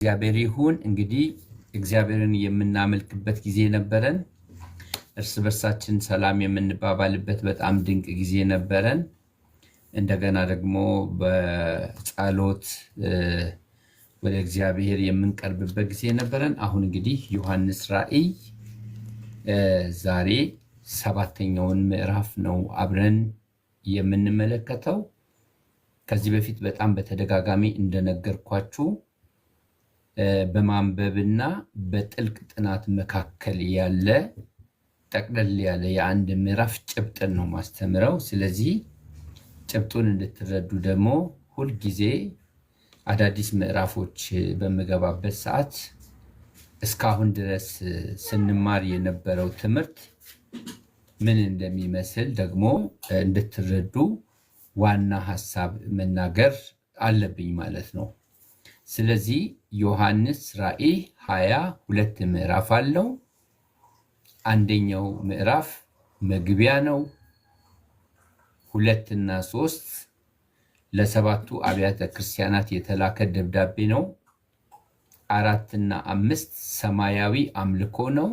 እግዚአብሔር ይሁን። እንግዲህ እግዚአብሔርን የምናመልክበት ጊዜ ነበረን። እርስ በርሳችን ሰላም የምንባባልበት በጣም ድንቅ ጊዜ ነበረን። እንደገና ደግሞ በጸሎት ወደ እግዚአብሔር የምንቀርብበት ጊዜ ነበረን። አሁን እንግዲህ ዮሐንስ ራእይ ዛሬ 7ኛውን ምዕራፍ ነው አብረን የምንመለከተው። ከዚህ በፊት በጣም በተደጋጋሚ እንደነገርኳችሁ በማንበብና በጥልቅ ጥናት መካከል ያለ ጠቅለል ያለ የአንድ ምዕራፍ ጭብጥን ነው ማስተምረው። ስለዚህ ጭብጡን እንድትረዱ ደግሞ ሁል ጊዜ አዳዲስ ምዕራፎች በመገባበት ሰዓት እስካሁን ድረስ ስንማር የነበረው ትምህርት ምን እንደሚመስል ደግሞ እንድትረዱ ዋና ሐሳብ መናገር አለብኝ ማለት ነው። ስለዚህ ዮሐንስ ራእይ 22 ምዕራፍ አለው። አንደኛው ምዕራፍ መግቢያ ነው። 2 እና 3 ለሰባቱ አብያተ ክርስቲያናት የተላከ ደብዳቤ ነው። 4 እና 5 ሰማያዊ አምልኮ ነው።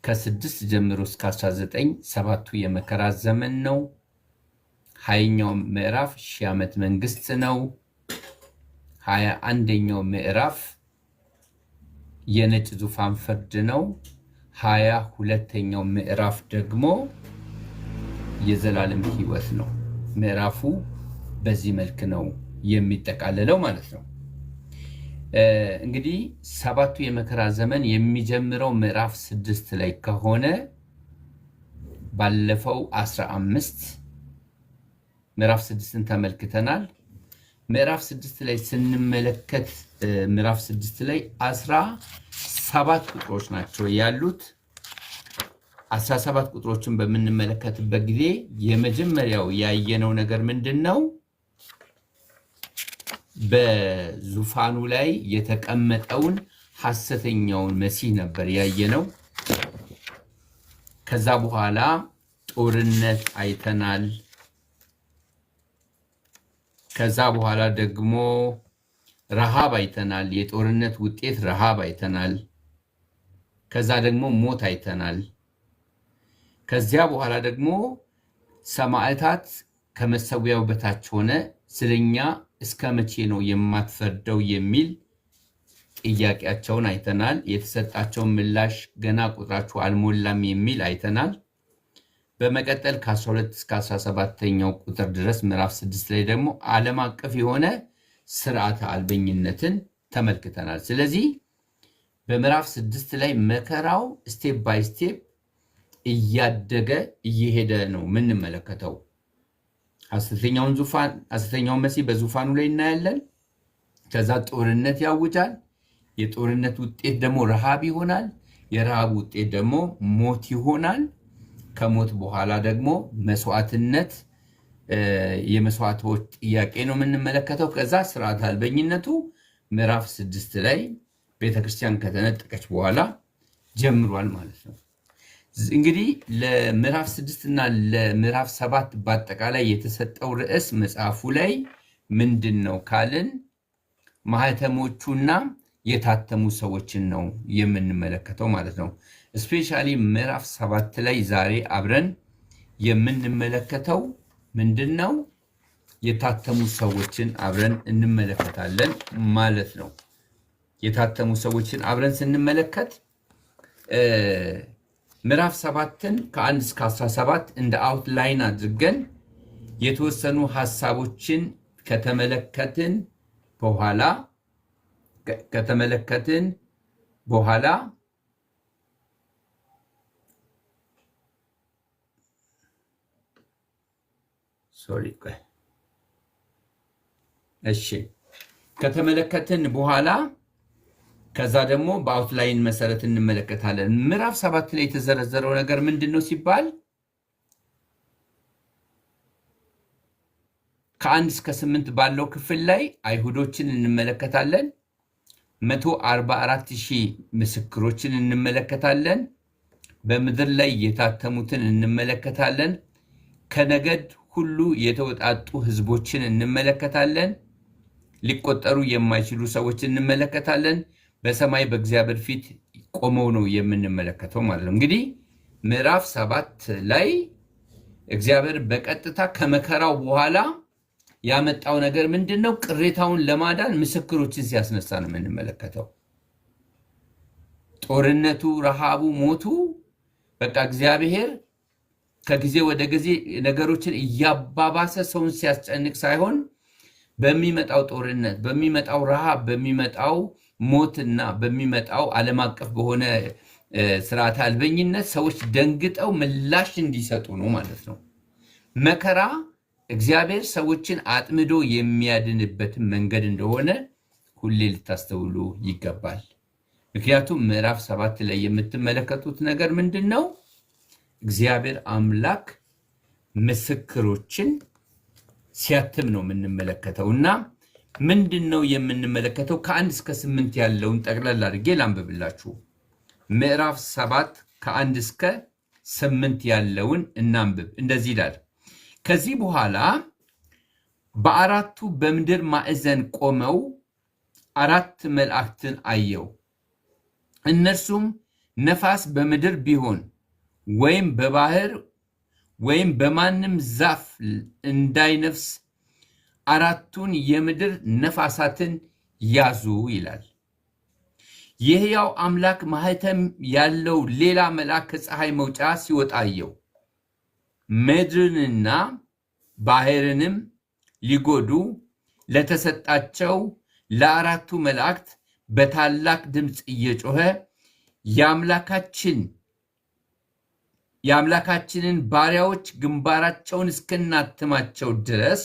ከ6 ጀምሮ እስከ 19 ሰባቱ የመከራ ዘመን ነው። 20ኛው ምዕራፍ ሺህ ዓመት መንግስት ነው። 21ኛው ምዕራፍ የነጭ ዙፋን ፍርድ ነው። 22ኛው ምዕራፍ ደግሞ የዘላለም ሕይወት ነው። ምዕራፉ በዚህ መልክ ነው የሚጠቃለለው ማለት ነው። እንግዲህ ሰባቱ የመከራ ዘመን የሚጀምረው ምዕራፍ 6 ላይ ከሆነ ባለፈው 15 ምዕራፍ 6ን ተመልክተናል። ምዕራፍ 6 ላይ ስንመለከት ምዕራፍ 6 ላይ 17 ቁጥሮች ናቸው ያሉት። 17 ቁጥሮችን በምንመለከትበት ጊዜ የመጀመሪያው ያየነው ነገር ምንድነው? በዙፋኑ ላይ የተቀመጠውን ሐሰተኛውን መሲህ ነበር ያየነው። ከዛ በኋላ ጦርነት አይተናል። ከዛ በኋላ ደግሞ ረሃብ አይተናል። የጦርነት ውጤት ረሃብ አይተናል። ከዛ ደግሞ ሞት አይተናል። ከዚያ በኋላ ደግሞ ሰማዕታት ከመሰዊያው በታች ሆነ ስለኛ እስከ መቼ ነው የማትፈርደው የሚል ጥያቄያቸውን አይተናል። የተሰጣቸውን ምላሽ ገና ቁጥራችሁ አልሞላም የሚል አይተናል። በመቀጠል ከ12 እስከ 17ኛው ቁጥር ድረስ ምዕራፍ 6 ላይ ደግሞ ዓለም አቀፍ የሆነ ስርዓተ አልበኝነትን ተመልክተናል። ስለዚህ በምዕራፍ 6 ላይ መከራው ስቴፕ ባይ ስቴፕ እያደገ እየሄደ ነው የምንመለከተው። ሐሰተኛውን መሲህ በዙፋኑ ላይ እናያለን። ከዛ ጦርነት ያውጃል። የጦርነት ውጤት ደግሞ ረሃብ ይሆናል። የረሃብ ውጤት ደግሞ ሞት ይሆናል። ከሞት በኋላ ደግሞ መስዋዕትነት፣ የመስዋዕቶች ጥያቄ ነው የምንመለከተው። ከዛ ስርዓተ አልበኝነቱ ምዕራፍ 6 ላይ ቤተክርስቲያን ከተነጠቀች በኋላ ጀምሯል ማለት ነው። እንግዲህ ለምዕራፍ 6 እና ለምዕራፍ 7 በአጠቃላይ የተሰጠው ርዕስ መጽሐፉ ላይ ምንድን ነው ካልን ማህተሞቹና የታተሙ ሰዎችን ነው የምንመለከተው ማለት ነው። ስፔሻሊ ምዕራፍ 7 ላይ ዛሬ አብረን የምንመለከተው ምንድነው? የታተሙ ሰዎችን አብረን እንመለከታለን ማለት ነው። የታተሙ ሰዎችን አብረን ስንመለከት ምዕራፍ 7ን ከ1 እስከ 17 እንደ አውትላይን አድርገን የተወሰኑ ሐሳቦችን ከተመለከትን በኋላ ከተመለከትን በኋላ ከዛ ደግሞ በአውትላይን መሰረት እንመለከታለን። ምዕራፍ 7 ላይ የተዘረዘረው ነገር ምንድነው ሲባል ከ1 እስከ 8 ባለው ክፍል ላይ አይሁዶችን እንመለከታለን። 144,000 ምስክሮችን እንመለከታለን። በምድር ላይ የታተሙትን እንመለከታለን። ከነገድ ሁሉ የተወጣጡ ህዝቦችን እንመለከታለን። ሊቆጠሩ የማይችሉ ሰዎች እንመለከታለን። በሰማይ በእግዚአብሔር ፊት ቆመው ነው የምንመለከተው ማለት ነው። እንግዲህ ምዕራፍ 7 ላይ እግዚአብሔር በቀጥታ ከመከራው በኋላ ያመጣው ነገር ምንድነው? ቅሬታውን ለማዳን ምስክሮችን ሲያስነሳ ነው የምንመለከተው። ጦርነቱ፣ ረሃቡ፣ ሞቱ በቃ እግዚአብሔር ከጊዜ ወደ ጊዜ ነገሮችን እያባባሰ ሰውን ሲያስጨንቅ ሳይሆን በሚመጣው ጦርነት፣ በሚመጣው ረሃብ፣ በሚመጣው ሞትና በሚመጣው ዓለም አቀፍ በሆነ ስርዓተ አልበኝነት ሰዎች ደንግጠው ምላሽ እንዲሰጡ ነው ማለት ነው። መከራ እግዚአብሔር ሰዎችን አጥምዶ የሚያድንበትን መንገድ እንደሆነ ሁሌ ልታስተውሉ ይገባል። ምክንያቱም ምዕራፍ 7 ላይ የምትመለከቱት ነገር ምንድን ነው? እግዚአብሔር አምላክ ምስክሮችን ሲያትም ነው የምንመለከተው። እና ምንድን ነው የምንመለከተው? ከ1 እስከ 8 ያለውን ጠቅላላ አድርጌ ላንብብላችሁ። ምዕራፍ 7 ከ1 እስከ 8 ያለውን እናንብብ። እንደዚህ ይላል። ከዚህ በኋላ በአራቱ በምድር ማዕዘን ቆመው 4 መላእክትን አየው። እነርሱም ነፋስ በምድር ቢሆን ወይም በባህር ወይም በማንም ዛፍ እንዳይነፍስ 4ቱን የምድር ነፋሳትን ያዙ ይላል። የሕያው አምላክ ማኅተም ያለው ሌላ መልአክ ከፀሐይ መውጫ ሲወጣ አየው። ምድርንና ባሕርንም ሊጎዱ ለተሰጣቸው ለ4ቱ መላእክት በታላቅ ድምፅ እየጮኸ የአምላካችንን ባሪያዎች ግንባራቸውን እስክናትማቸው ድረስ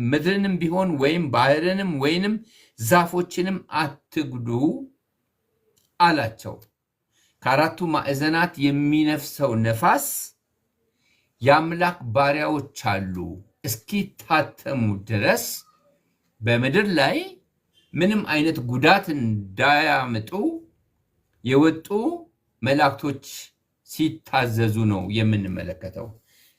ምድርንም ቢሆን ወይም ባሕርንም ወይንም ዛፎችንም አትጉዱ አላቸው። ከአራቱ ማዕዘናት የሚነፍሰው ነፋስ የአምላክ ባሪያዎች አሉ እስኪታተሙ ድረስ በምድር ላይ ምንም አይነት ጉዳት እንዳያመጡ የወጡ መላእክቶች ሲታዘዙ ነው የምንመለከተው።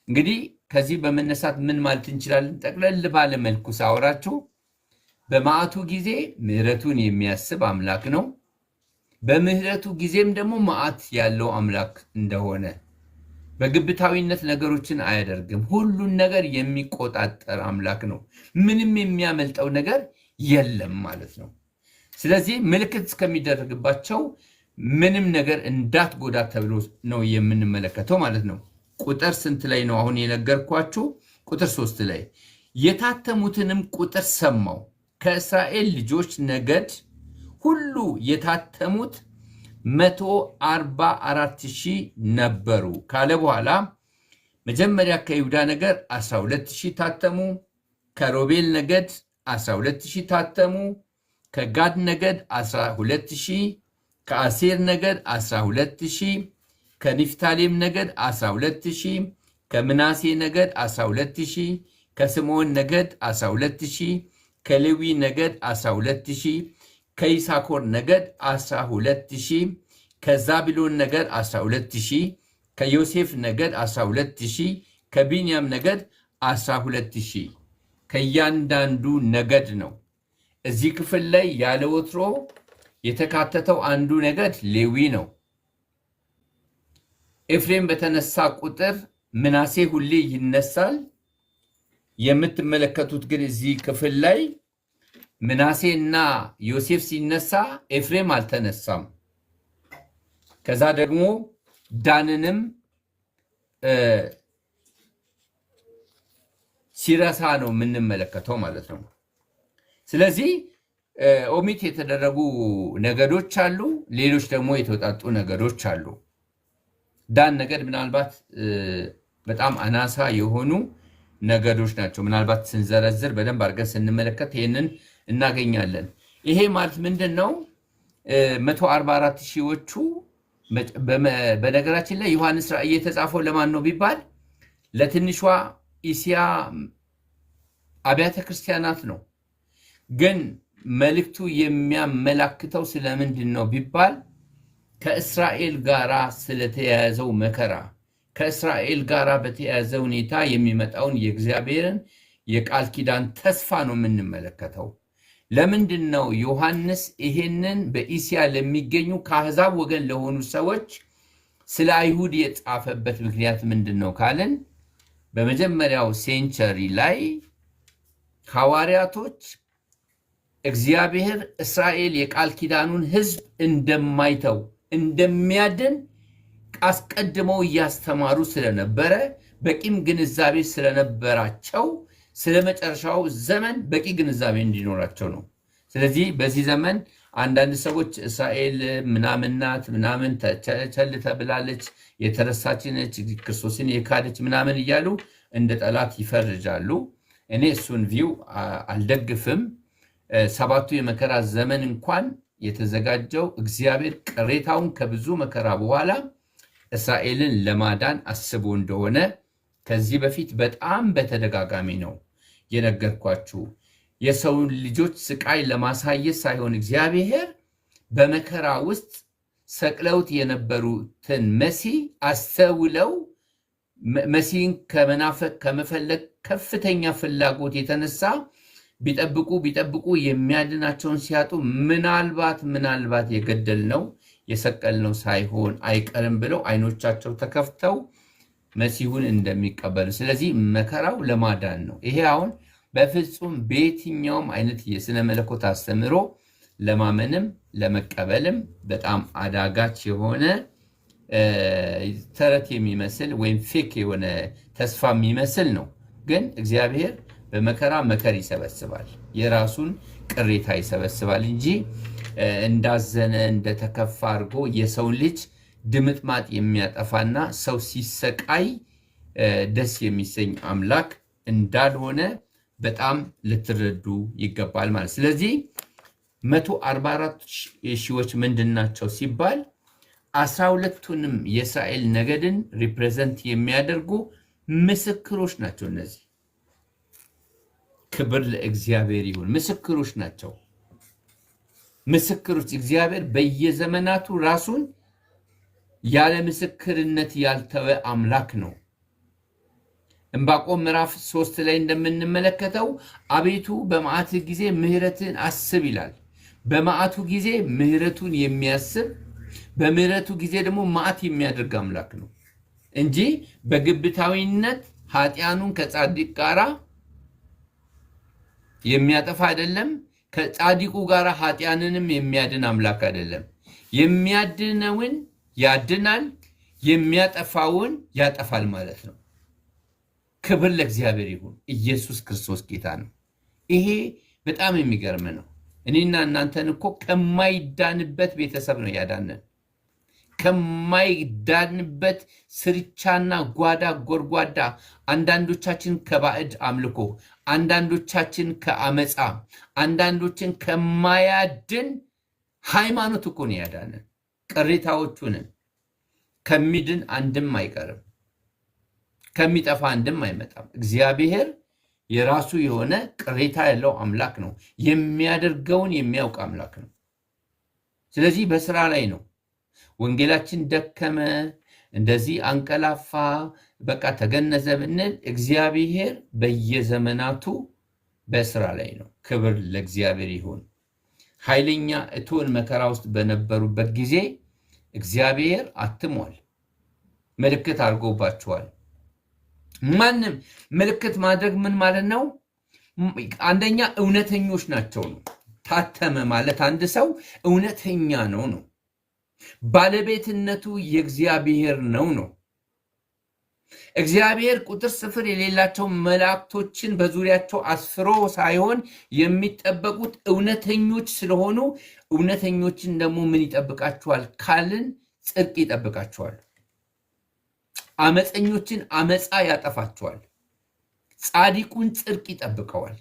እንግዲህ ከዚህ በመነሳት ምን ማለት እንችላለን? ጠቅለል ባለ መልኩ ሳወራችሁ በመዓቱ ጊዜ ምሕረቱን የሚያስብ አምላክ ነው። በምሕረቱ ጊዜም ደግሞ መዓት ያለው አምላክ እንደሆነ፣ በግብታዊነት ነገሮችን አያደርግም። ሁሉን ነገር የሚቆጣጠር አምላክ ነው። ምንም የሚያመልጠው ነገር የለም ማለት ነው። ስለዚህ ምልክት እስከሚደረግባቸው ምንም ነገር እንዳትጎዳ ተብሎ ነው የምንመለከተው ማለት ነው። ቁጥር ስንት ላይ ነው አሁን የነገርኳችሁ? ቁጥር 3 ላይ የታተሙትንም ቁጥር ሰማው። ከእስራኤል ልጆች ነገድ ሁሉ የታተሙት 144,000 ነበሩ ካለ በኋላ መጀመሪያ ከይሁዳ ነገድ 12,000 ታተሙ፣ ከሮቤል ነገድ 12,000 ታተሙ፣ ከጋድ ነገድ 12,000፣ ከአሴር ነገድ 12,000፣ ከኒፍታሌም ነገድ 12,000፣ ከምናሴ ነገድ 12,000፣ ከስምዖን ነገድ 12,000፣ ከሌዊ ነገድ 12,000፣ ከይሳኮር ነገድ 12,000፣ ከዛብሎን ነገድ 12,000፣ ከዮሴፍ ነገድ 12,000፣ ከቢንያም ነገድ 12,000። ከእያንዳንዱ ነገድ ነው። እዚህ ክፍል ላይ ያለ ወትሮ የተካተተው አንዱ ነገድ ሌዊ ነው። ኤፍሬም በተነሳ ቁጥር ምናሴ ሁሌ ይነሳል። የምትመለከቱት ግን እዚህ ክፍል ላይ ምናሴ እና ዮሴፍ ሲነሳ ኤፍሬም አልተነሳም። ከዛ ደግሞ ዳንንም ሲረሳ ነው የምንመለከተው ማለት ነው። ስለዚህ ኦሚት የተደረጉ ነገዶች አሉ፣ ሌሎች ደግሞ የተወጣጡ ነገዶች አሉ። ዳን ነገድ ምናልባት በጣም አናሳ የሆኑ ነገዶች ናቸው። ምናልባት ስንዘረዝር በደንብ አድርገን ስንመለከት ይህንን እናገኛለን። ይሄ ማለት ምንድን ነው? 144 ሺዎቹ በነገራችን ላይ ዮሐንስ ራእይ የተጻፈው ለማን ነው ቢባል ለትንሿ እስያ አብያተ ክርስቲያናት ነው። ግን መልእክቱ የሚያመላክተው ስለምንድን ነው ቢባል ከእስራኤል ጋራ ስለተያያዘው መከራ፣ ከእስራኤል ጋራ በተያያዘ ሁኔታ የሚመጣውን የእግዚአብሔርን የቃል ኪዳን ተስፋ ነው የምንመለከተው። ለምንድነው ዮሐንስ ይሄንን በእስያ ለሚገኙ ከአሕዛብ ወገን ለሆኑ ሰዎች ስለ አይሁድ የጻፈበት ምክንያት ምንድነው ካልን በመጀመሪያው ሴንቸሪ ላይ ሐዋርያቶች እግዚአብሔር እስራኤል የቃል ኪዳኑን ሕዝብ እንደማይተው እንደሚያድን አስቀድመው እያስተማሩ ስለነበረ በቂም ግንዛቤ ስለነበራቸው ስለመጨረሻው ዘመን በቂ ግንዛቤ እንዲኖራቸው ነው። ስለዚህ በዚህ ዘመን አንዳንድ ሰዎች እስራኤል ምናምናት ምናምን ቸል ተብላለች፣ የተረሳች ነች፣ ክርስቶስን የካደች ምናምን እያሉ እንደ ጠላት ይፈርጃሉ። እኔ እሱን ቪው አልደግፍም። ሰባቱ የመከራ ዘመን እንኳን የተዘጋጀው እግዚአብሔር ቅሬታውን ከብዙ መከራ በኋላ እስራኤልን ለማዳን አስቦ እንደሆነ ከዚህ በፊት በጣም በተደጋጋሚ ነው የነገርኳችሁ። የሰውን ልጆች ስቃይ ለማሳየት ሳይሆን እግዚአብሔር በመከራ ውስጥ ሰቅለውት የነበሩትን መሲህ አስተውለው መሲህን ከመናፈቅ ከመፈለግ ከፍተኛ ፍላጎት የተነሳ ቢጠብቁ የሚያድናቸውን ሲያጡ ምናልባት የገደልነው የሰቀልነው ሳይሆን አይቀርም ብለው አይኖቻቸው ተከፍተው መሲሁን እንደሚቀበሉ። ስለዚህ መከራው ለማዳን ነው። ይሄ አሁን በፍጹም በየትኛውም አይነት የስነ መለኮት አስተምሮ ለማመንም ለመቀበልም በጣም አዳጋች የሆነ ተረት የሚመስል ወይም ፌክ የሆነ ተስፋ የሚመስል ነው። ግን እግዚአብሔር በመከራ መከር ይሰበስባል፣ የራሱን ቅሬታ ይሰበስባል እንጂ እንዳዘነ እንደተከፋ አድርጎ የሰው ልጅ ድምጥማጥ የሚያጠፋና ሰው ሲሰቃይ ደስ የሚሰኝ አምላክ እንዳልሆነ በጣም ልትረዱ ይገባል ማለት። ስለዚህ 144 ሺዎች ምንድናቸው ሲባል 12ቱንም የእስራኤል ነገድን ሪፕሬዘንት የሚያደርጉ ምስክሮች ናቸው። እነዚህ ክብር ለእግዚአብሔር ይሁን። ምስክሮች ናቸው። ምስክሮች እግዚአብሔር በየዘመናቱ ራሱን ያለ ምስክርነት ያልተወ አምላክ ነው። ዕንባቆም ምዕራፍ 3 ላይ እንደምንመለከተው አቤቱ በመዓት ጊዜ ምሕረትን አስብ ይላል። በመዓቱ ጊዜ ምሕረቱን የሚያስብ በምሕረቱ ጊዜ ደግሞ መዓት የሚያደርግ አምላክ ነው እንጂ በግብታዊነት ኃጢያኑን ከጻድቅ ጋር የሚያጠፋ አይደለም። ከጻድቁ ጋር ኃጢያንንም የሚያድን አምላክ አይደለም። የሚያድነውን ያድናል፣ የሚያጠፋውን ያጠፋል ማለት ነው። ክብር ለእግዚአብሔር ይሁን። ኢየሱስ ክርስቶስ ጌታ ነው። ይሄ በጣም የሚገርም ነው። እኔና እናንተን እኮ ከማይዳንበት ቤተሰብ ነው ያዳነን። ከማይዳንበት ስርቻና ጓዳ ጎርጓዳ፣ አንዳንዶቻችን ከባዕድ አምልኮ፣ አንዳንዶቻችን ከአመፃ፣ አንዳንዶችን ከማያድን ሃይማኖት እኮ ነው ያዳነን። ቅሬታዎቹንን ከሚድን አንድም አይቀርም፣ ከሚጠፋ አንድም አይመጣም። እግዚአብሔር የራሱ የሆነ ቅሬታ ያለው አምላክ ነው። የሚያደርገውን የሚያውቅ አምላክ ነው። ስለዚህ በስራ ላይ ነው። ወንጌላችን ደከመ፣ እንደዚህ አንቀላፋ፣ በቃ ተገነዘ ብንል እግዚአብሔር በየዘመናቱ በስራ ላይ ነው። ክብር ለእግዚአብሔር ይሁን። ኃይለኛ እቶን መከራ ውስጥ በነበሩበት ጊዜ እግዚአብሔር አትሟል፣ ምልክት አድርጎባቸዋል። ማንም ምልክት ማድረግ ምን ማለት ነው? አንደኛ እውነተኞች ናቸው ነው። ታተመ ማለት አንድ ሰው እውነተኛ ነው ነው። ባለቤትነቱ የእግዚአብሔር ነው ነው። እግዚአብሔር ቁጥር ስፍር የሌላቸው መላእክቶችን በዙሪያቸው አስፍሮ ሳይሆን የሚጠበቁት እውነተኞች ስለሆኑ፣ እውነተኞችን ደግሞ ምን ይጠብቃቸዋል ካልን ጽድቅ ይጠብቃቸዋል። አመፀኞችን አመፃ ያጠፋቸዋል። ጻድቁን ጽድቅ ይጠብቀዋል።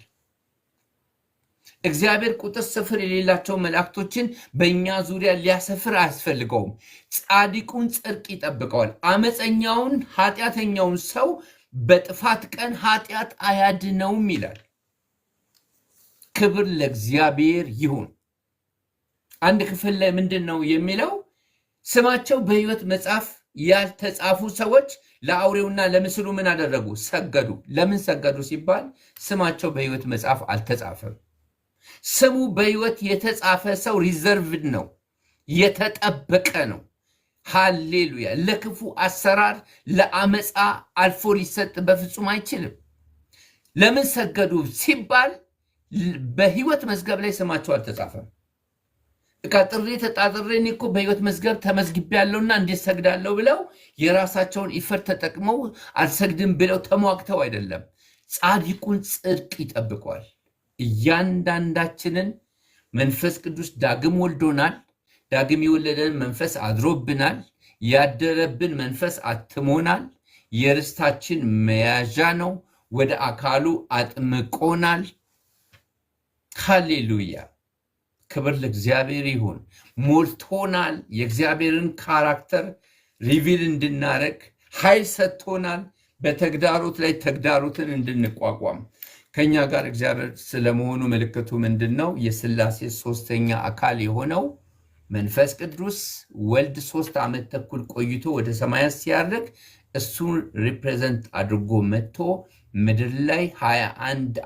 እግዚአብሔር ቁጥር ስፍር የሌላቸው መላእክቶችን በእኛ ዙሪያ ሊያሰፍር አያስፈልገውም። ጻድቁን ጽድቅ ይጠብቀዋል። አመፀኛውን ኃጢአተኛውን ሰው በጥፋት ቀን ኃጢአት አያድነውም ይላል። ክብር ለእግዚአብሔር ይሁን። አንድ ክፍል ላይ ምንድን ነው የሚለው? ስማቸው በሕይወት መጽሐፍ ያልተጻፉ ሰዎች ለአውሬውና ለምስሉ ምን አደረጉ? ሰገዱ። ለምን ሰገዱ ሲባል ስማቸው በሕይወት መጽሐፍ አልተጻፈም። ስሙ በሕይወት የተጻፈ ሰው ሪዘርቭድ ነው፣ የተጠበቀ ነው። ሃሌሉያ! ለክፉ አሰራር ለአመፃ አልፎ ሊሰጥ በፍጹም አይችልም። ለምን ሰገዱ ሲባል በሕይወት መዝገብ ላይ ስማቸው አልተጻፈም። ጥሬ ተጣጥሬ እኔ እኮ በሕይወት መዝገብ ተመዝግቤያለሁና እንዴት ሰግዳለሁ ብለው የራሳቸውን ኢፈርት ተጠቅመው አልሰግድም ብለው ተሟግተው አይደለም። ጻድቁን ጽድቅ ይጠብቋል። እያንዳንዳችንን መንፈስ ቅዱስ ዳግም ወልዶናል። ዳግም የወለደን መንፈስ አድሮብናል። ያደረብን መንፈስ አትሞናል። የርስታችን መያዣ ነው። ወደ አካሉ አጥምቆናል። ሃሌሉያ! ክብር ለእግዚአብሔር ይሁን። ሞልቶናል። የእግዚአብሔርን ካራክተር ሪቪል እንድናረግ ኃይል ሰጥቶናል። በተግዳሮት ላይ ተግዳሮትን እንድንቋቋም ከኛ ጋር እግዚአብሔር ስለመሆኑ ምልክቱ ምንድን ነው? የሥላሴ ሶስተኛ አካል የሆነው መንፈስ ቅዱስ ወልድ 3 ዓመት ተኩል ቆይቶ ወደ ሰማያት ሲያርግ እሱን ሪፕሬዘንት አድርጎ መጥቶ ምድር ላይ 21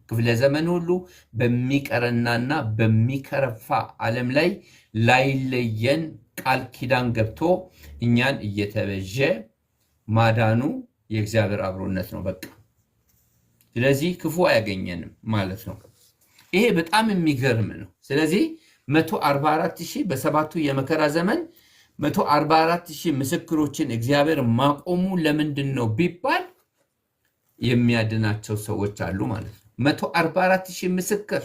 ክፍለ ዘመን ሁሉ በሚቀረናና በሚከረፋ ዓለም ላይ ላይለየን ቃል ኪዳን ገብቶ እኛን እየተበጀ ማዳኑ የእግዚአብሔር አብሮነት ነው። በቃ ስለዚህ ክፉ አያገኘንም ማለት ነው። ይሄ በጣም የሚገርም ነው። ስለዚህ 144,000 በሰባቱ የመከራ ዘመን 144,000 ምስክሮችን እግዚአብሔር ማቆሙ ለምንድን ነው ቢባል የሚያድናቸው ሰዎች አሉ ማለት ነው። 144,000 ምስክር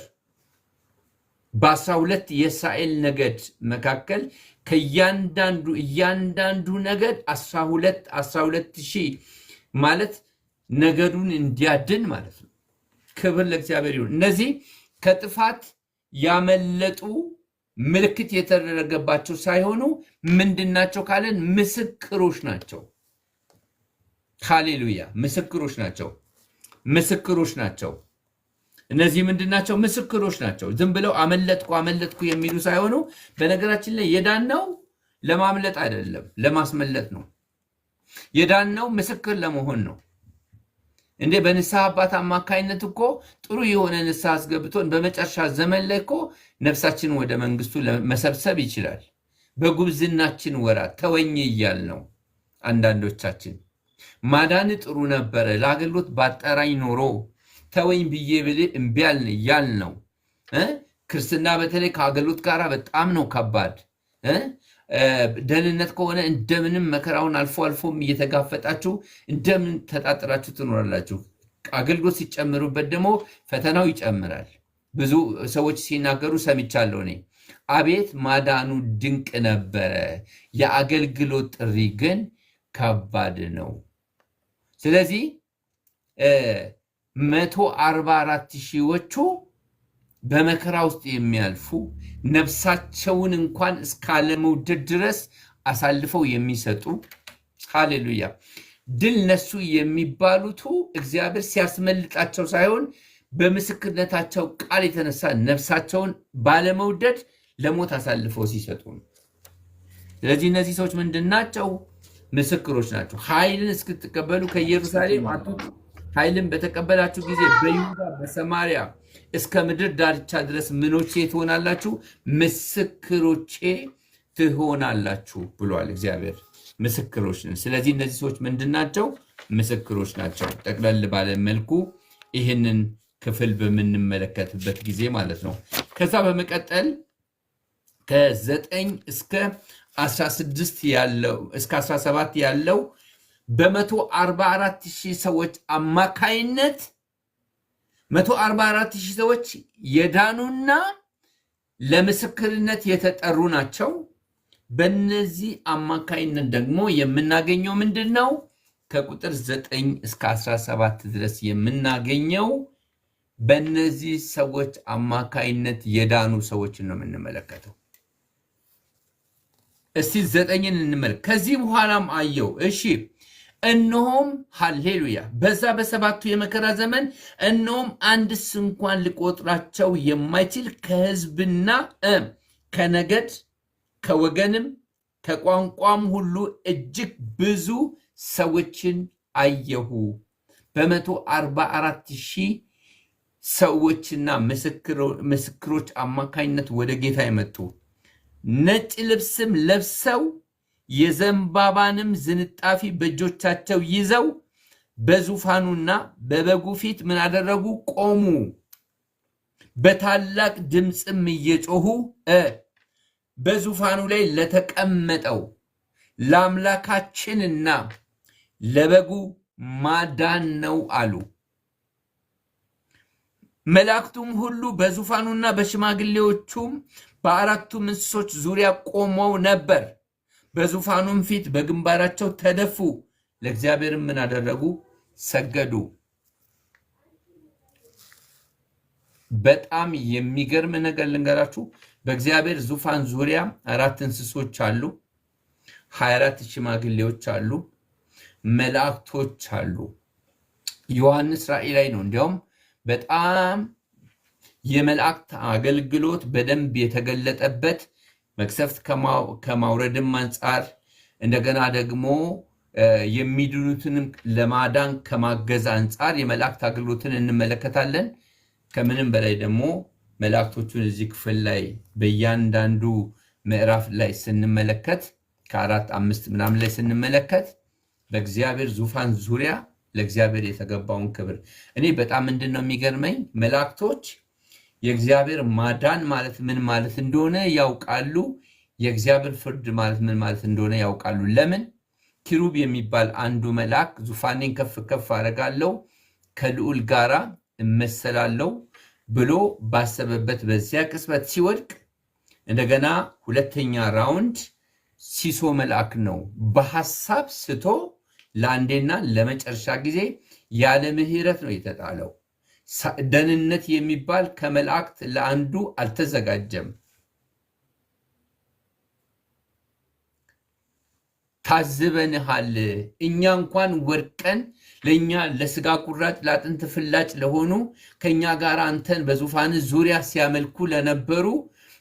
በ12 የእስራኤል ነገድ መካከል እያንዳንዱ ነገድ 12,000 ማለት ነገዱን እንዲያድን ማለት ነው። ክብር ለእግዚአብሔር ይሁን። እነዚህ ከጥፋት ያመለጡ ምልክት የተደረገባቸው ሳይሆኑ ምንድናቸው ካለን ምስክሮች ናቸው። ሃሌሉያ! ምስክሮች ናቸው። እነዚህ ምንድናቸው? ምስክሮች ናቸው። ዝም ብለው አመለጥኩ የሚሉ ሳይሆኑ፣ በነገራችን ላይ የዳነው ለማምለጥ አይደለም፣ ለማስመለጥ ነው። የዳነው ምስክር ለመሆን ነው። እንዴ በንስሐ አባት አማካይነት እኮ ጥሩ የሆነ ንስሐ አስገብቶን በመጨረሻ ዘመን ላይ እኮ ነፍሳችን ወደ መንግስቱ መሰብሰብ ይችላል። በጉብዝናችን ወራት ተወኝ እያል ነው። አንዳንዶቻችን ማዳን ጥሩ ነበረ፣ ለአገልግሎት ባጠራኝ ኖሮ ተወኝ ብዬ ብልህ እምቢ አልን እያል ነው። ክርስትና በተለይ ከአገልግሎት ጋር በጣም ነው ከባድ። ደህንነት ከሆነ እንደምንም መከራውን አልፎም እየተጋፈጣችሁ እንደምን ተጣጥራችሁ ትኖራላችሁ። አገልግሎት ሲጨምሩበት ደግሞ ፈተናው ይጨምራል። ብዙ ሰዎች ሲናገሩ ሰምቻለሁ እኔ። አቤት ማዳኑ ድንቅ ነበረ፣ የአገልግሎት ጥሪ ግን ከባድ ነው። ስለዚህ 144,000ዎቹ በመከራ ውስጥ የሚያልፉ ነፍሳቸውን እንኳን እስካለመውደድ ድረስ አሳልፈው የሚሰጡ ሃሌሉያ! ድል ነሱ የሚባሉቱ እግዚአብሔር ሲያስመልጣቸው ሳይሆን በምስክርነታቸው ቃል የተነሳ ነፍሳቸውን ባለመውደድ ለሞት አሳልፈው ሲሰጡ ነው። ስለዚህ እነዚህ ሰዎች ምንድናቸው? ምስክሮች ናቸው። ኃይልን እስክትቀበሉ ከኢየሩሳሌም አትውጡ። ኃይልን በተቀበላችሁ ጊዜ በይሁዳ በሰማርያ እስከ ምድር ዳርቻ ድረስ ምኖቼ ትሆናላችሁ፣ ምስክሮቼ ትሆናላችሁ ብሏል እግዚአብሔር። ምስክሮች ነን። ስለዚህ እነዚህ ሰዎች ምንድናቸው? ምስክሮች ናቸው። ጠቅለል ባለ መልኩ ይህንን ክፍል በምንመለከትበት ጊዜ ማለት ነው። ከዛ በመቀጠል ከ9 እስከ 16 ያለው እስከ 17 ያለው በ144,000 ሰዎች አማካይነት 144,000 ሰዎች የዳኑና ለምስክርነት የተጠሩ ናቸው። በእነዚህ አማካይነት ደግሞ የምናገኘው ምንድን ነው? ከቁጥር 9 እስከ 17 ድረስ የምናገኘው በእነዚህ ሰዎች አማካይነት የዳኑ ሰዎችን ነው የምንመለከተው። እስቲ 9ን እንመልከት። ከዚህ በኋላም አየው፣ እሺ እነሆም ሃሌሉያ በዛ በሰባቱ የመከራ ዘመን እነሆም አንድስ እንኳን ሊቆጥራቸው የማይችል ከሕዝብና ከነገድ ከወገንም ከቋንቋም ሁሉ እጅግ ብዙ ሰዎችን አየሁ። በ144,000 ሰዎችና ምስክሮች አማካኝነት ወደ ጌታ የመጡ ነጭ ልብስም ለብሰው የዘንባባንም ዝንጣፊ በእጆቻቸው ይዘው በዙፋኑና በበጉ ፊት ምን አደረጉ? ቆሙ። በታላቅ ድምፅም እየጮሁ በዙፋኑ ላይ ለተቀመጠው ለአምላካችንና ለበጉ ማዳን ነው አሉ። መላእክቱም ሁሉ በዙፋኑና በሽማግሌዎቹም በአራቱም እንስሶች ዙሪያ ቆመው ነበር። በዙፋኑም ፊት በግንባራቸው ተደፉ፣ ለእግዚአብሔርም ምን አደረጉ? ሰገዱ። በጣም የሚገርም ነገር ልንገራችሁ። በእግዚአብሔር ዙፋን ዙሪያ 4 እንስሶች አሉ፣ 24 ሽማግሌዎች አሉ፣ መላእክቶች አሉ። ዮሐንስ ራእይ ላይ ነው እንዲያውም በጣም የመላእክት አገልግሎት በደንብ የተገለጠበት መቅሰፍት ከማውረድም አንጻር እንደገና ደግሞ የሚድኑትንም ለማዳን ከማገዝ አንጻር የመላእክት አገልግሎትን እንመለከታለን። ከምንም በላይ ደግሞ መላእክቶቹን እዚህ ክፍል ላይ በእያንዳንዱ ምዕራፍ ላይ ስንመለከት ከ4-5 ምናምን ላይ ስንመለከት በእግዚአብሔር ዙፋን ዙሪያ ለእግዚአብሔር የተገባውን ክብር እኔ በጣም ምንድነው የሚገርመኝ፣ መላእክቶች የእግዚአብሔር ማዳን ማለት ምን ማለት እንደሆነ ያውቃሉ። የእግዚአብሔር ፍርድ ማለት ምን ማለት እንደሆነ ያውቃሉ። ለምን? ኪሩብ የሚባል አንዱ መልአክ ዙፋኔን ከፍ ከፍ አደርጋለሁ ከልዑል ጋራ እመሰላለሁ ብሎ ባሰበበት በዚያ ቅጽበት ሲወድቅ እንደገና ሁለተኛ ራውንድ ሲሶ መልአክ ነው በሐሳብ ስቶ ለአንዴና ለመጨረሻ ጊዜ ያለ ምሕረት ነው የተጣለው። ደህንነት የሚባል ከመላእክት ለአንዱ አልተዘጋጀም። ታዝበንሃል፣ እኛ እንኳን ወድቀን ለእኛ ለስጋ ቁራጭ ለአጥንት ፍላጭ ለሆኑ ከእኛ ጋር አንተን በዙፋን ዙሪያ ሲያመልኩ ለነበሩ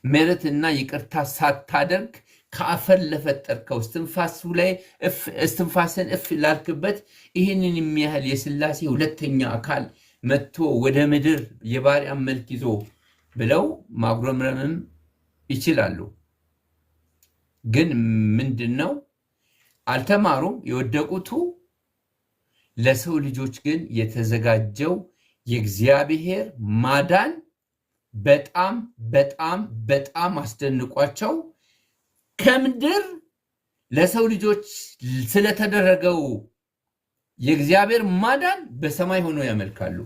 ምሕረትና ይቅርታ ሳታደርግ ከአፈር ለፈጠርከው እስትንፋሱ ላይ እስትንፋስን እፍ ላልክበት ይህንን የሚያህል የሥላሴ ሁለተኛ አካል መጥቶ ወደ ምድር የባሪያን መልክ ይዞ ብለው ማጉረምረምም ይችላሉ። ግን ምንድነው አልተማሩም። የወደቁቱ ለሰው ልጆች ግን የተዘጋጀው የእግዚአብሔር ማዳን በጣም በጣም በጣም አስደንቋቸው ከምድር ለሰው ልጆች ስለተደረገው የእግዚአብሔር ማዳን በሰማይ ሆኖ ያመልካሉ።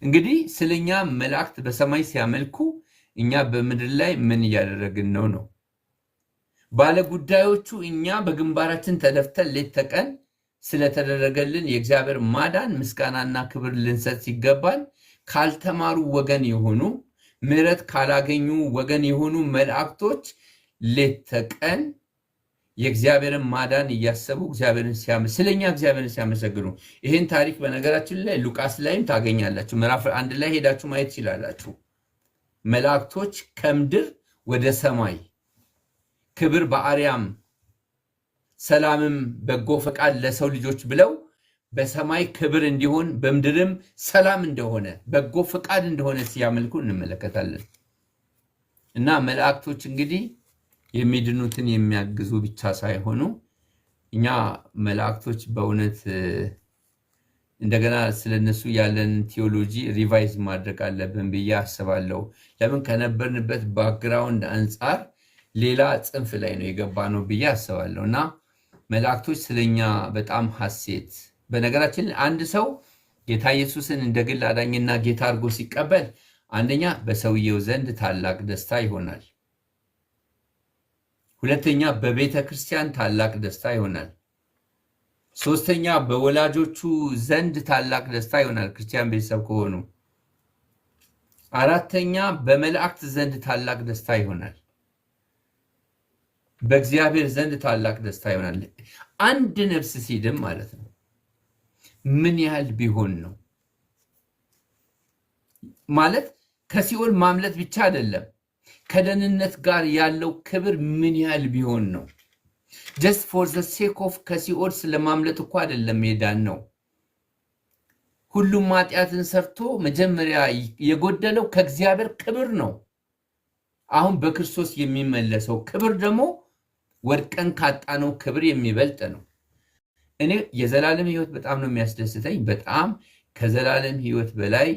እንግዲህ ስለኛ መላእክት በሰማይ ሲያመልኩ እኛ በምድር ላይ ምን እያደረግን ነው? ባለ ጉዳዮቹ እኛ በግንባራችን ተደፍተን ሌት ተቀን ስለተደረገልን የእግዚአብሔር ማዳን ምስጋናና ክብር ልንሰጥ ሲገባል ካልተማሩ ወገን የሆኑ ምሕረት ካላገኙ ወገን የሆኑ መላእክቶች ሌት ተቀን የእግዚአብሔርን ማዳን እያሰቡ ስለኛ እግዚአብሔርን ሲያመሰግኑ ይህን ታሪክ በነገራችን ላይ ሉቃስ ላይም ታገኛላችሁ። ምዕራፍ 1 ላይ ሄዳችሁ ማየት ትችላላችሁ። መላእክቶች ከምድር ወደ ሰማይ ክብር በአርያም ሰላምም በጎ ፈቃድ ለሰው ልጆች ብለው በሰማይ ክብር እንዲሆን በምድርም ሰላም እንደሆነ በጎ ፈቃድ እንደሆነ ሲያመልኩ እንመለከታለን። እና መላእክቶች እንግዲህ የሚድኑትን የሚያግዙ ብቻ ሳይሆኑ እኛ መላእክቶች በእውነት እንደገና ስለነሱ ያለን ቲዮሎጂ ሪቫይዝ ማድረግ አለብን ብዬ አስባለሁ። ለምን ከነበርንበት ባክግራውንድ አንጻር ሌላ ጽንፍ ላይ ነው የገባ ነው ብዬ አስባለሁ። እና መላእክቶች ስለኛ በጣም ሐሴት በነገራችን አንድ ሰው ጌታ ኢየሱስን እንደ ግል አዳኝና ጌታ አድርጎ ሲቀበል አንደኛ በሰውየው ዘንድ ታላቅ ደስታ ይሆናል። ሁለተኛ በቤተ ክርስቲያን ታላቅ ደስታ ይሆናል። ሶስተኛ በወላጆቹ ዘንድ ታላቅ ደስታ ይሆናል ክርስቲያን ቤተሰብ ከሆኑ። አራተኛ በመላእክት ዘንድ ታላቅ ደስታ ይሆናል። በእግዚአብሔር ዘንድ ታላቅ ደስታ ይሆናል። አንድ ነፍስ ሲድን ማለት ነው። ምን ያህል ቢሆን ነው ማለት ከሲኦል ማምለጥ ብቻ አይደለም፣ ከደህንነት ጋር ያለው ክብር ምን ያህል ቢሆን ነው። ጀስት ፎር ዘ ሴክ ኦፍ ከሲኦል ስለማምለጥ እኮ አይደለም የዳን ነው። ሁሉም ኃጢአትን ሰርቶ መጀመሪያ የጎደለው ከእግዚአብሔር ክብር ነው። አሁን በክርስቶስ የሚመለሰው ክብር ደግሞ ወድቀን ካጣነው ክብር የሚበልጥ ነው። እኔ የዘላለም ህይወት በጣም ነው የሚያስደስተኝ። በጣም ከዘላለም ህይወት በላይ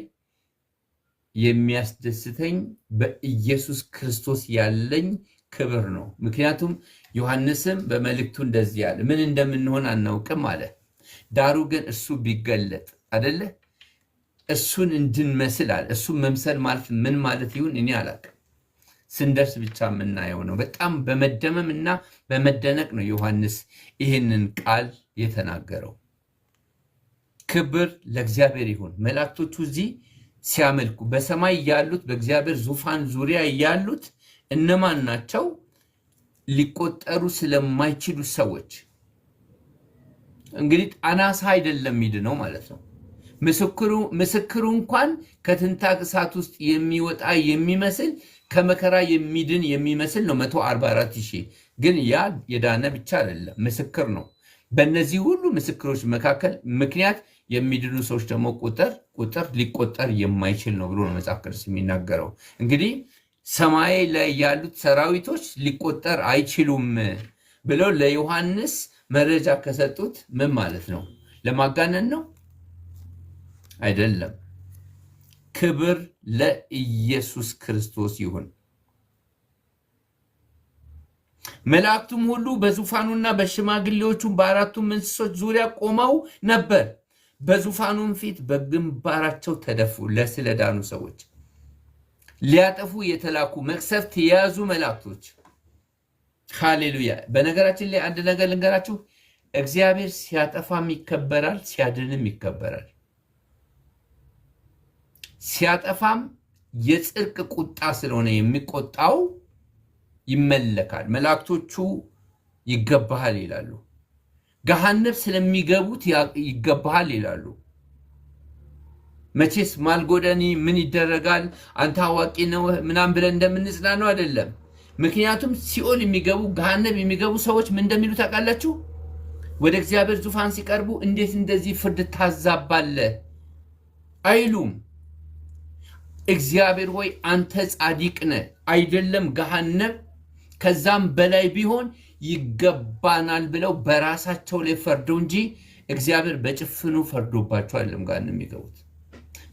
የሚያስደስተኝ በኢየሱስ ክርስቶስ ያለኝ ክብር ነው። ምክንያቱም ዮሐንስም በመልእክቱ እንደዚህ ያለ ምን እንደምንሆን አናውቅም አለ። ዳሩ ግን እሱ ቢገለጥ አይደለ እሱን እንድንመስል አለ። እሱን መምሰል ማለት ምን ማለት ይሁን እኔ አላውቅም። ስንደርስ ብቻ የምናየው ነው። በጣም በመደመም እና በመደነቅ ነው ዮሐንስ ይህንን ቃል የተናገረው። ክብር ለእግዚአብሔር ይሁን። መላእክቶቹ እዚህ ሲያመልኩ በሰማይ ያሉት በእግዚአብሔር ዙፋን ዙሪያ ያሉት እነማን ናቸው? ሊቆጠሩ ስለማይችሉ ሰዎች። እንግዲህ አናሳ አይደለም ሚድነው ማለት ነው። ምስክሩ እንኳን ከትንታግ እሳት ውስጥ የሚወጣ የሚመስል ከመከራ የሚድን የሚመስል ነው 144,000 ግን ያ የዳነ ብቻ አይደለም ምስክር ነው። በእነዚህ ሁሉ ምስክሮች መካከል ምክንያት የሚድኑ ሰዎች ደግሞ ቁጥር ሊቆጠር የማይችል ነው ብሎ ነው መጽሐፍ ቅዱስ የሚናገረው። እንግዲህ ሰማይ ላይ ያሉት ሰራዊቶች ሊቆጠር አይችሉም ብለው ለዮሐንስ መረጃ ከሰጡት ምን ማለት ነው? ለማጋነን ነው? አይደለም። ክብር ለኢየሱስ ክርስቶስ ይሁን። መላእክቱም ሁሉ በዙፋኑና በሽማግሌዎቹም በአራቱም እንስሶች ዙሪያ ቆመው ነበር። በዙፋኑም ፊት በግንባራቸው ተደፉ። ለስለዳኑ ሰዎች ሊያጠፉ የተላኩ መቅሰፍት የያዙ መላእክቶች። ሃሌሉያ። በነገራችን ላይ አንድ ነገር ልንገራችሁ። እግዚአብሔር ሲያጠፋም ይከበራል፣ ሲያድንም ይከበራል። ሲያጠፋም የጽድቅ ቁጣ ስለሆነ የሚቆጣው ይመለካል። መላእክቶቹ ይገባሃል ይላሉ። ገሃነም ስለሚገቡት ይገባሃል ይላሉ። መቼስ ማልጎደኒ ምን ይደረጋል አንተ አዋቂ ነው ምናምን ብለን እንደምንጽናነው አይደለም። ምክንያቱም ሲኦል የሚገቡ ገሃነም የሚገቡ ሰዎች ምን እንደሚሉ ታውቃላችሁ? ወደ እግዚአብሔር ዙፋን ሲቀርቡ እንዴት እንደዚህ ፍርድ ታዛባለህ አይሉም። እግዚአብሔር ሆይ አንተ ጻድቅ ነህ፣ አይደለም ገሃነም ከዛም በላይ ቢሆን ይገባናል ብለው በራሳቸው ላይ ፈርደው እንጂ እግዚአብሔር በጭፍኑ ፈርዶባቸው አይደለም ገሃነም የሚገቡት።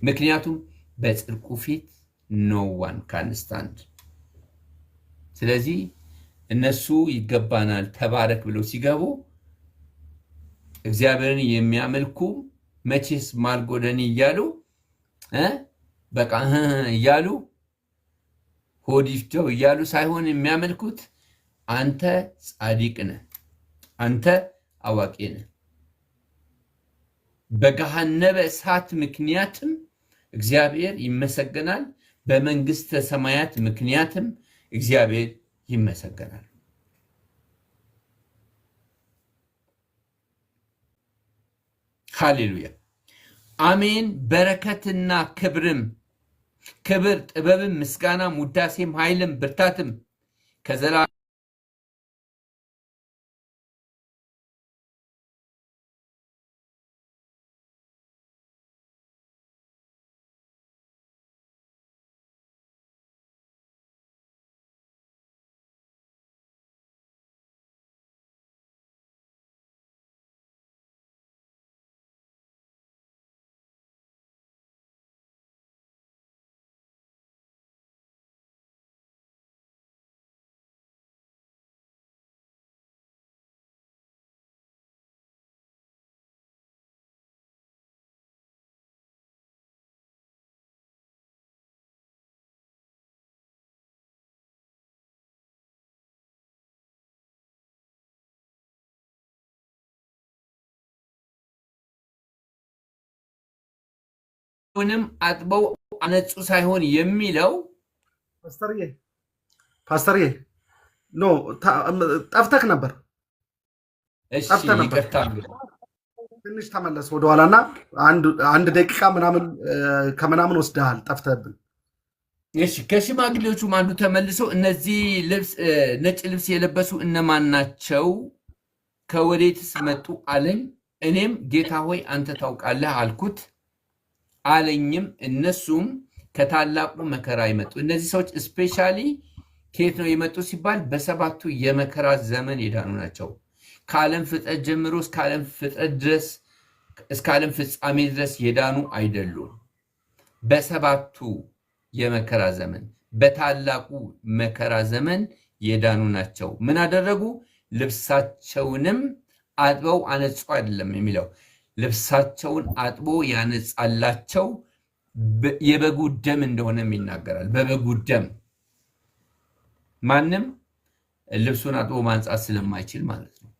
ምክንያቱም በጽድቁ ፊት ኖ ዋን ካን ስታንድ። ስለዚህ እነሱ ይገባናል ተባረክ ብለው ሲገቡ እግዚአብሔርን የሚያመልኩ መቼስ ማልጎደኒ እያሉ በቃ እያሉ ሆዲፍተው እያሉ ሳይሆን የሚያመልኩት አንተ ጻድቅ ነህ፣ አንተ አዋቂ ነህ። በገሃነመ እሳት ምክንያትም እግዚአብሔር ይመሰገናል፣ በመንግስተ ሰማያት ምክንያትም እግዚአብሔር ይመሰገናል። ሃሌሉያ አሜን። በረከትና ክብር ጥበብም ምስጋናም ውዳሴም ኃይልም ብርታትም ከዘላለም ምንም አጥበው አነጹ ሳይሆን የሚለው ፓስተርዬ ኖ ጠፍተክ ነበር። እሺ ይቅርታ፣ ትንሽ ተመለስ ወደኋላና አንድ ደቂቃ ከምናምን ወስደሃል፣ ጠፍተህብን። እሺ ከሽማግሌዎቹም አንዱ ተመልሶ እነዚህ ነጭ ልብስ የለበሱ እነማን ናቸው ከወዴትስ መጡ አለኝ። እኔም ጌታ ሆይ አንተ ታውቃለህ አልኩት። አለኝም እነሱም ከታላቁ መከራ ይመጡ። እነዚህ ሰዎች ስፔሻሊ ከየት ነው የመጡ ሲባል በሰባቱ የመከራ ዘመን የዳኑ ናቸው። ከዓለም ፍጥረት ጀምሮ እስከ ዓለም ፍጥረት ድረስ እስከ ዓለም ፍጻሜ ድረስ የዳኑ አይደሉም። በሰባቱ የመከራ ዘመን በታላቁ መከራ ዘመን የዳኑ ናቸው። ምን አደረጉ? ልብሳቸውንም አጥበው አነጹ አይደለም የሚለው፣ ልብሳቸውን አጥቦ ያነጻላቸው የበጉ ደም እንደሆነም ይናገራል። በበጉ ደም ማንም ልብሱን አጥቦ ማንጻት ስለማይችል ማለት ነው።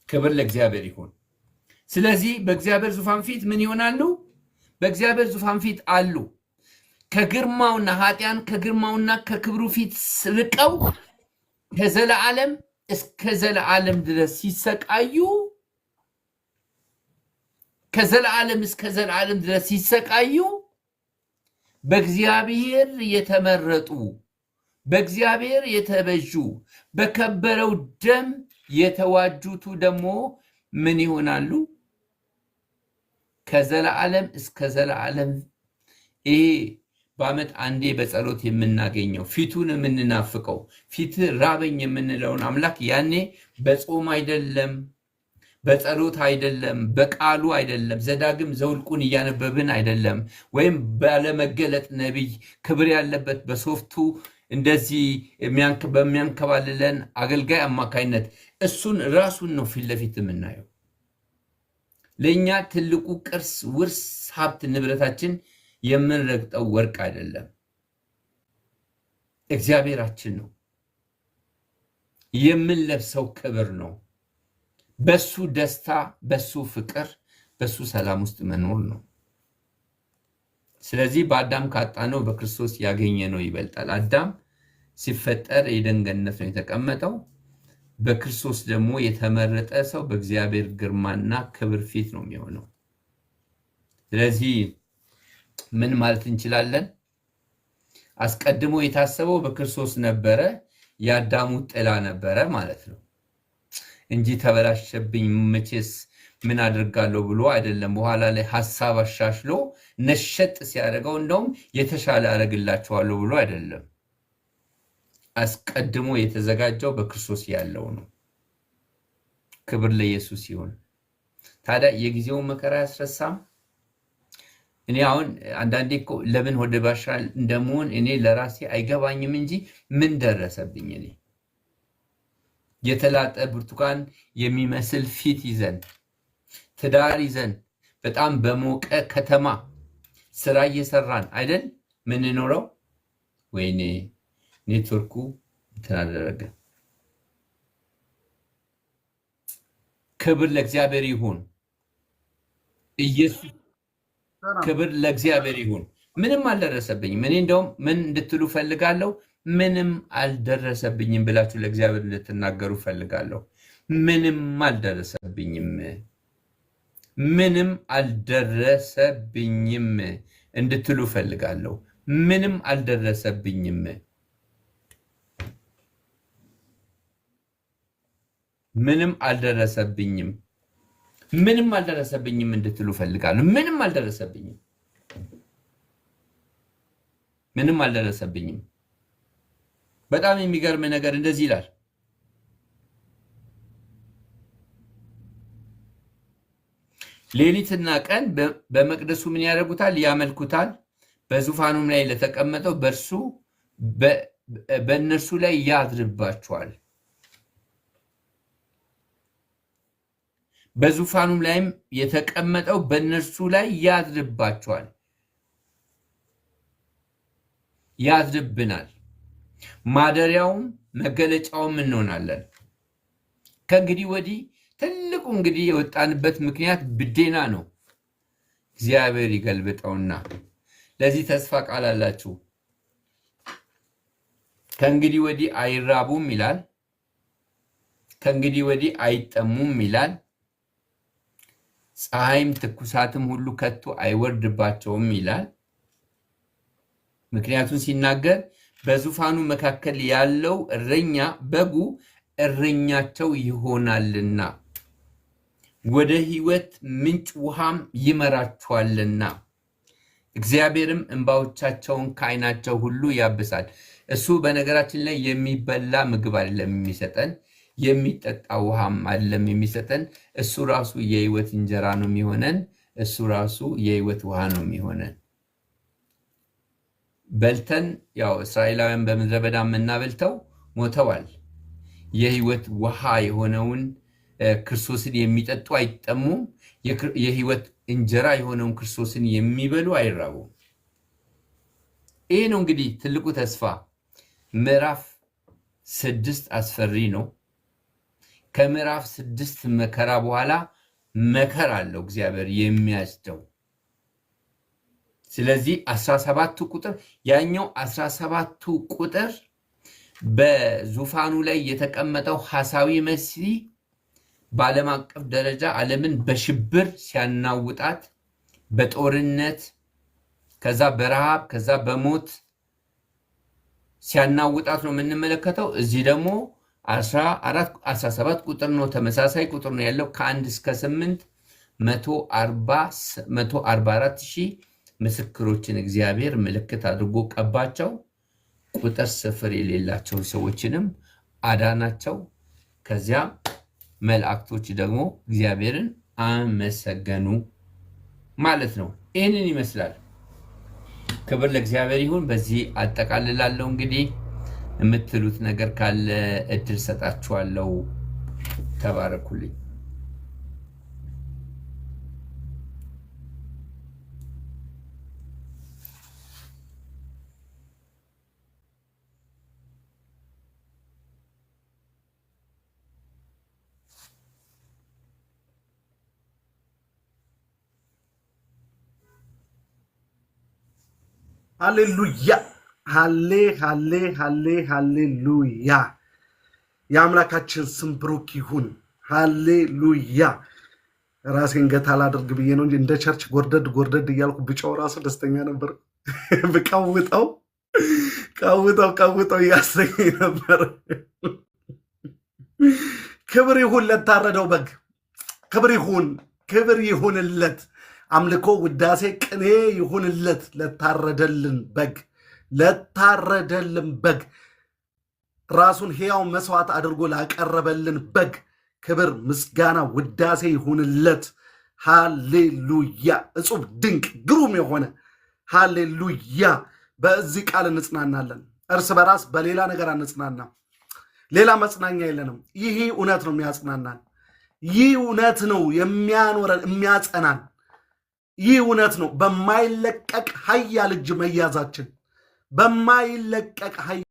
ክብር ለእግዚአብሔር ይሁን። ስለዚህ በእግዚአብሔር ዙፋን ፊት ምን ይሆናሉ? በእግዚአብሔር ዙፋን ፊት አሉ። ከግርማውና ኃጢያን ከግርማውና ከክብሩ ፊት ርቀው ከዘለዓለም እስከ ዘለዓለም ድረስ ሲሰቃዩ ከዘለዓለም እስከ ዘለዓለም ድረስ ሲሰቃዩ በእግዚአብሔር የተመረጡ በእግዚአብሔር የተበጁ በከበረው ደም የተዋጁቱ ደግሞ ምን ይሆናሉ? ከዘለዓለም እስከ ዘለዓለም ይሄ በዓመት አንዴ በጸሎት የምናገኘው ፊቱን የምንናፍቀው ፊት ራበኝ የምንለውን አምላክ ያኔ በጾም አይደለም፣ በጸሎት አይደለም፣ በቃሉ አይደለም፣ ዘዳግም ዘውልቁን እያነበብን አይደለም፣ ወይም ባለመገለጥ ነቢይ ክብር ያለበት በሶፍቱ እንደዚህ በሚያንከባልለን አገልጋይ አማካይነት እሱን ራሱን ነው ፊት ለፊት የምናየው። ለእኛ ትልቁ ቅርስ፣ ውርስ፣ ሀብት፣ ንብረታችን የምንረግጠው ወርቅ አይደለም፣ እግዚአብሔራችን ነው። የምንለብሰው ክብር ነው። በሱ ደስታ፣ በሱ ፍቅር፣ በሱ ሰላም ውስጥ መኖር ነው። ስለዚህ በአዳም ካጣነው በክርስቶስ ያገኘነው ይበልጣል። አዳም ሲፈጠር የኤደን ገነት ነው የተቀመጠው። በክርስቶስ ደግሞ የተመረጠ ሰው በእግዚአብሔር ግርማና ክብር ፊት ነው የሚሆነው። ስለዚህ ምን ማለት እንችላለን? አስቀድሞ የታሰበው በክርስቶስ ነበረ፣ የአዳሙ ጥላ ነበረ ማለት ነው እንጂ ተበላሸብኝ መቼስ ምን አድርጋለሁ ብሎ አይደለም። በኋላ ላይ ሐሳብ አሻሽሎ ነሸጥ ሲያደርገው እንደውም የተሻለ አደርግላችኋለሁ ብሎ አይደለም። አስቀድሞ የተዘጋጀው በክርስቶስ ያለው ነው። ክብር ለኢየሱስ ይሁን። ታዲያ የጊዜውን መከራ ያስረሳም። እኔ አሁን አንዳንዴ እኮ ለምን ወደ ባሻ እንደመሆን እኔ ለራሴ አይገባኝም እንጂ ምን ደረሰብኝ? እኔ የተላጠ ብርቱካን የሚመስል ፊት ይዘን ትዳር ይዘን በጣም በሞቀ ከተማ ስራ እየሰራን አይደል ምንኖረው? ወይኔ ኔትወርኩ ተናደረገ። ክብር ለእግዚአብሔር ይሁን። ኢየሱስ ክብር ለእግዚአብሔር ይሁን። ምንም አልደረሰብኝም። እኔ እንደውም ምን እንድትሉ ፈልጋለሁ? ምንም አልደረሰብኝም ብላችሁ ለእግዚአብሔር እንድትናገሩ ፈልጋለሁ። ምንም አልደረሰብኝም፣ ምንም አልደረሰብኝም እንድትሉ ፈልጋለሁ። ምንም አልደረሰብኝም፣ ምንም አልደረሰብኝም፣ ምንም አልደረሰብኝም እንድትሉ ፈልጋለሁ። ምንም አልደረሰብኝም፣ ምንም አልደረሰብኝም። በጣም የሚገርም ነገር እንደዚህ ይላል። ሌሊትና ቀን በመቅደሱ ምን ያደርጉታል? ያመልኩታል። በዙፋኑም ላይ ለተቀመጠው በእነርሱ ላይ ያድርባቸዋል። በዙፋኑም ላይም የተቀመጠው በእነርሱ ላይ ያድርባቸዋል፣ ያድርብናል። ማደሪያውም መገለጫውም እንሆናለን። ከእንግዲህ ወዲህ ትልቁ እንግዲህ የወጣንበት ምክንያት ብዴና ነው። እግዚአብሔር ይገልብጠውና ለዚህ ተስፋ ቃል አላችሁ። ከእንግዲህ ወዲህ አይራቡም ይላል። ከእንግዲህ ወዲህ አይጠሙም ይላል። ፀሐይም ትኩሳትም ሁሉ ከቶ አይወርድባቸውም ይላል። ምክንያቱም ሲናገር በዙፋኑ መካከል ያለው እረኛ በጉ እረኛቸው ይሆናልና ወደ ሕይወት ምንጭ ውሃም ይመራቸዋልና እግዚአብሔርም እንባዎቻቸውን ከዓይናቸው ሁሉ ያብሳል። እሱ በነገራችን ላይ የሚበላ ምግብ አይደለም የሚሰጠን፣ የሚጠጣ ውሃም አይደለም የሚሰጠን። እሱ ራሱ የሕይወት እንጀራ ነው የሚሆነን። እሱ ራሱ የሕይወት ውሃ ነው የሚሆነን። በልተን ያው እስራኤላውያን በምድረ በዳ የምናበልተው ሞተዋል። የሕይወት ውሃ የሆነውን ክርስቶስን የሚጠጡ አይጠሙም። የሕይወት እንጀራ የሆነውን ክርስቶስን የሚበሉ አይራቡም። ይሄ ነው እንግዲህ ትልቁ ተስፋ። ምዕራፍ 6 አስፈሪ ነው። ከምዕራፍ 6 መከራ በኋላ መከራ አለው እግዚአብሔር የሚያስደው። ስለዚህ 17ቱ ቁጥር ያኛው 17ቱ ቁጥር በዙፋኑ ላይ የተቀመጠው ሐሳዊ መሲህ በዓለም አቀፍ ደረጃ ዓለምን በሽብር ሲያናውጣት በጦርነት ከዛ በረሃብ ከዛ በሞት ሲያናውጣት ነው የምንመለከተው። እዚህ ደግሞ 17 ቁጥር ነው፣ ተመሳሳይ ቁጥር ነው ያለው። ከ1 እስከ 8 144 ሺህ ምስክሮችን እግዚአብሔር ምልክት አድርጎ ቀባቸው። ቁጥር ስፍር የሌላቸው ሰዎችንም አዳናቸው። ከዚያ መላእክቶች ደግሞ እግዚአብሔርን አመሰገኑ ማለት ነው። ይህንን ይመስላል። ክብር ለእግዚአብሔር ይሁን። በዚህ አጠቃልላለሁ። እንግዲህ የምትሉት ነገር ካለ እድል ሰጣችኋለሁ። ተባረኩልኝ። ሃሌሉያ ሃሌ ሃሌ ሃሌ ሃሌሉያ። የአምላካችን ስም ብሩክ ይሁን። ሃሌሉያ። ራሴን ገታ ላድርግ ብዬ ነው እንጂ እንደ ቸርች ጎርደድ ጎርደድ እያልኩ ብጫው ራሱ ደስተኛ ነበር። ብቀውጠው ቀውጠው እያሰኘኝ ነበር። ክብር ይሁን ለታረደው በግ፣ ክብር ይሁንለት። አምልኮ፣ ውዳሴ፣ ቅኔ ይሁንለት ለታረደልን በግ ራሱን ሕያው መስዋዕት አድርጎ ላቀረበልን በግ ክብር፣ ምስጋና፣ ውዳሴ ይሁንለት። ሃሌሉያ። እጹብ ድንቅ ግሩም የሆነ ሃሌሉያ። በዚህ ቃል እንጽናናለን። እርስ በራስ በሌላ ነገር አንጽናና። ሌላ መጽናኛ የለንም። ይህ እውነት ነው የሚያጽናናን። ይህ እውነት ነው የሚያኖረን የሚያጸናን። ይህ እውነት ነው። በማይለቀቅ ኃያል እጅ መያዛችን በማይለቀቅ